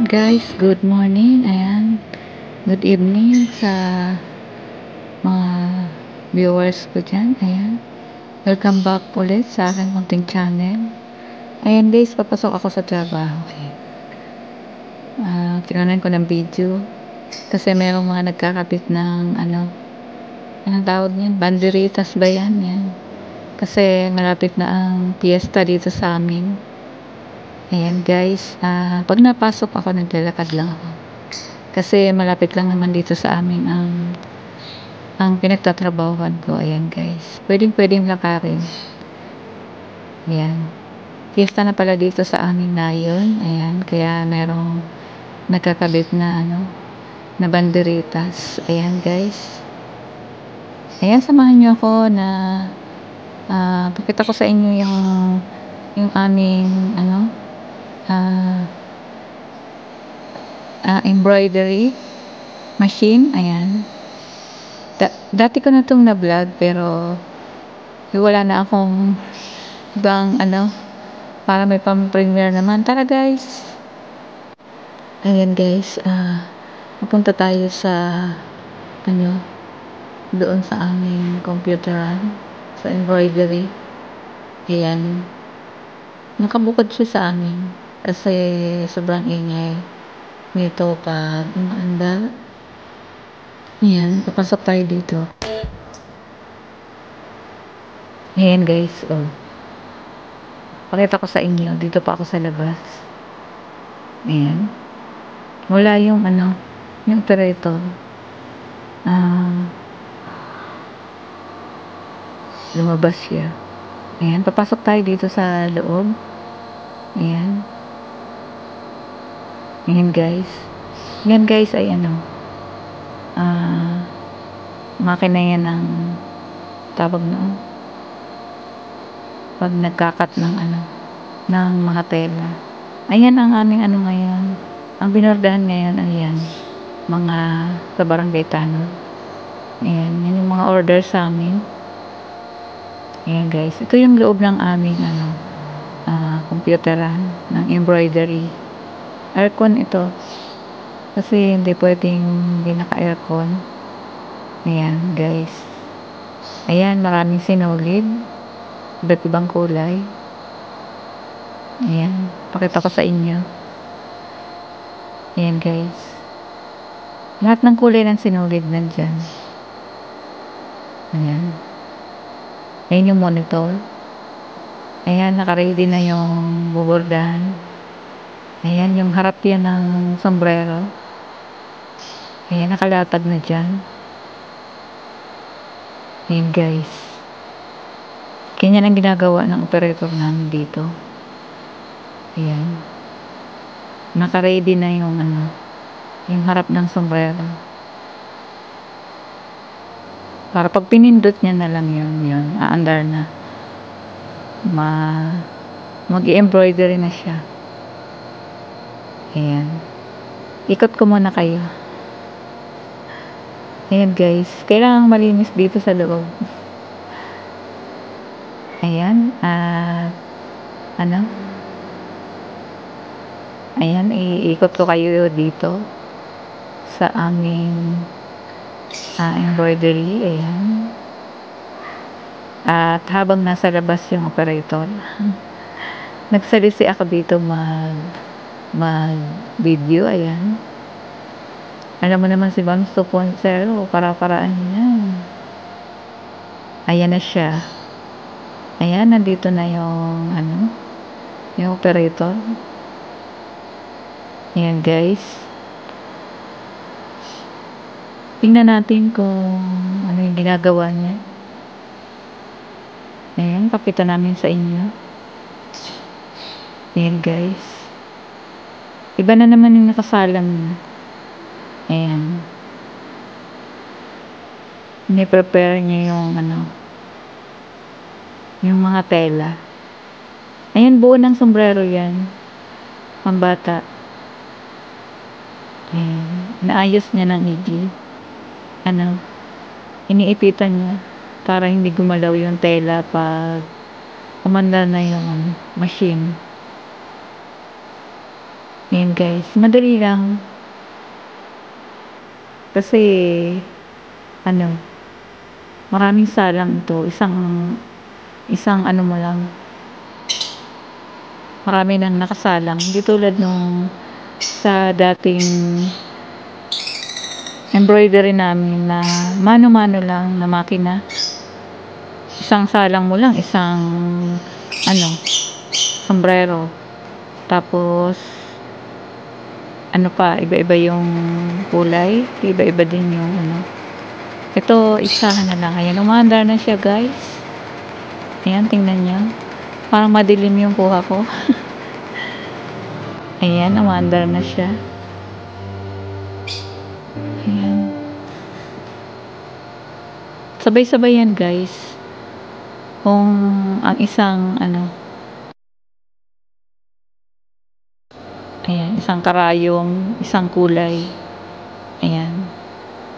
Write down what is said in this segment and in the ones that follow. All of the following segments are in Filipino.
Guys, good morning. Ayan. Good evening sa mga viewers ko dyan. Ayan. Welcome back ulit sa aking munting channel. Ayan guys, papasok ako sa trabaho. Tinanan ko ng video. Kasi merong mga nagkakabit ng anong tawag niyan? Banderitas ba yan? Ayan. Kasi malapit na ang piyesta dito sa amin. Ayan guys, pag napasok ako, naglalakad lang ako. Kasi malapit lang naman dito sa amin ang pinagtatrabahuan ko. Ayan guys, pwedeng lakarin. Ayan, fiesta na pala dito sa amin na yun. Ayan, kaya merong nagkakabit na na banderitas. Ayan guys, ayan, samahan nyo ako na pakita ko sa inyo yung aming embroidery machine. Ayan, dati ko na itong na-vlog pero wala na akong ibang para may pang-premiere naman. Tara guys. Ayan guys, pupunta tayo sa doon sa aming computeran, sa embroidery. Ayan, nakabukod siya sa amin kasi sobrang ingay nito pag umaandar. Ayan, papasok tayo dito. Ayan guys, pakita ko sa inyo, dito pa ako sa labas. Ayan, wala yung yung operator. Lumabas siya. Ayan, papasok tayo dito sa loob. Ayan. Ayan guys. Yan guys ay makina yan ng tawag noon pag nagkakat ng ng mga tela. Ayan ang aming ngayon. Ang binordahan ngayon, ayan, mga sa barangay Tanod. Ayan, yan yung mga order sa amin. Ayan guys, ito yung loob ng aming computeran ng embroidery. Aircon ito kasi hindi pwedeng hindi naka-aircon. Ayan guys, ayan, maraming sinulid, iba't ibang kulay. Ayan, pakita ko sa inyo. Ayan guys, lahat ng kulay ng sinulid nandyan. Ayan, ayan yung monitor. Ayan, naka-ready na yung bubordahan. Ayan, yung harap yan ng sombrero. Ayan, nakalatag na dyan. Ayan guys, ganyan ang ginagawa ng operator namin dito. Ayan, naka-ready na yung yung harap ng sombrero. Para pag pinindot niya na lang yun, aandar na. Mag-embroidery na siya. Ayan, ikot ko muna kayo. Ayan guys, kailangang malinis dito sa loob. Ayan, ayan, iikot ko kayo dito sa aming embroidery. Ayan, at habang nasa labas yung operator, nagsalisi ako dito mag video. Ayan, alam mo naman si Bams 2.0, para-paraan niya. Ayan na siya. Ayan, nandito na yung yung operator. Ayan guys, tingnan natin kung ano yung ginagawa niya. Ayan, pakita namin sa inyo. Ayan guys, iba na naman yung nakasalang. Ayan, ni-prepare niya yung yung mga tela. Ayan, buo ng sombrero yan, pambata. Ayan, naayos niya ng higit. Iniipitan niya para hindi gumalaw yung tela pag umandar na yung machine. Ayan guys, madali lang. Kasi, ano, maraming salang to. Isang ano mo lang. Marami nang nakasalang. Hindi tulad nung sa dating embroidery namin na mano-mano lang na makina. Isang salang mo lang, isang ano, sombrero. Tapos, ano pa, iba-iba yung kulay. Iba-iba din yung ano. Ito, isahan na lang. Ayan, umaandar na siya guys. Ayan, tingnan nyo. Parang madilim yung kuha ko. Ayan, umaandar na siya. Ayan. Sabay-sabay yan guys. Kung ang isang ano, ayan, isang karayong, isang kulay. Ayan.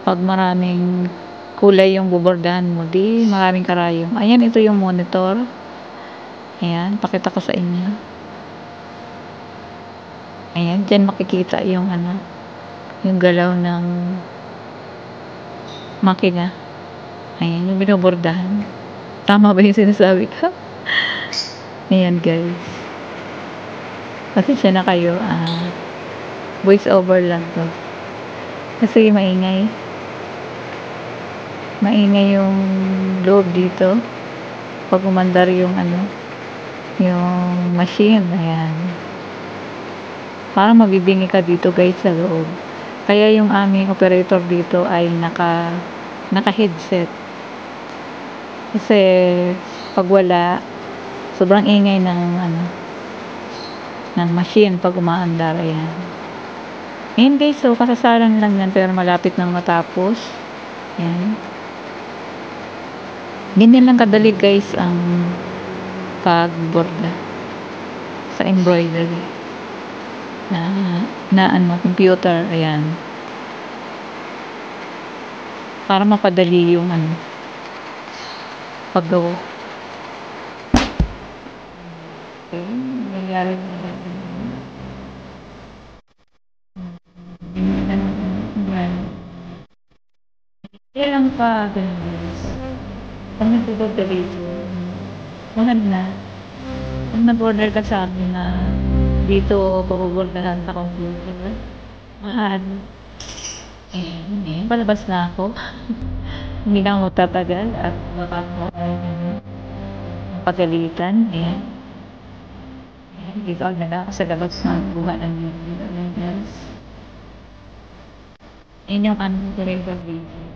Pag maraming kulay yung bubordahan mo, di maraming karayong. Ayan, ito yung monitor. Ayan, pakita ko sa inyo. Ayan, dyan makikita yung ano, yung galaw ng makina. Ayan, yung binubordahan. Tama ba yung sinasabi ko? Ayan guys. Pasensya na kayo. Voice over lang to. Kasi maingay. Maingay yung loob dito. Pag umandar yung ano, yung machine. Ayan. Parang mabibingi ka dito guys sa loob. Kaya yung aming operator dito ay naka-headset. Kasi pag wala, sobrang ingay ng ano, ng machine pag umaandar. Ayan. Ayan guys, so kasasalan lang yan pero malapit nang matapos. Ayan. Ganyan lang kadali guys ang pagborda sa embroidery na ano, computer. Ayan. Para mapadali yung ano, paggawa. Okay, nangyari na. Yan lang pa guys. Pag nagtututo dito, mahal na. Pag nag-order ka sa akin na dito papubordahan sa computer, mahal. Palabas na ako. Hindi na ako tatagal at baka ako pagalitan. Ayan. Dito ako na ako sa labas ng buha ng yun. Ayan yung ano ko rin video.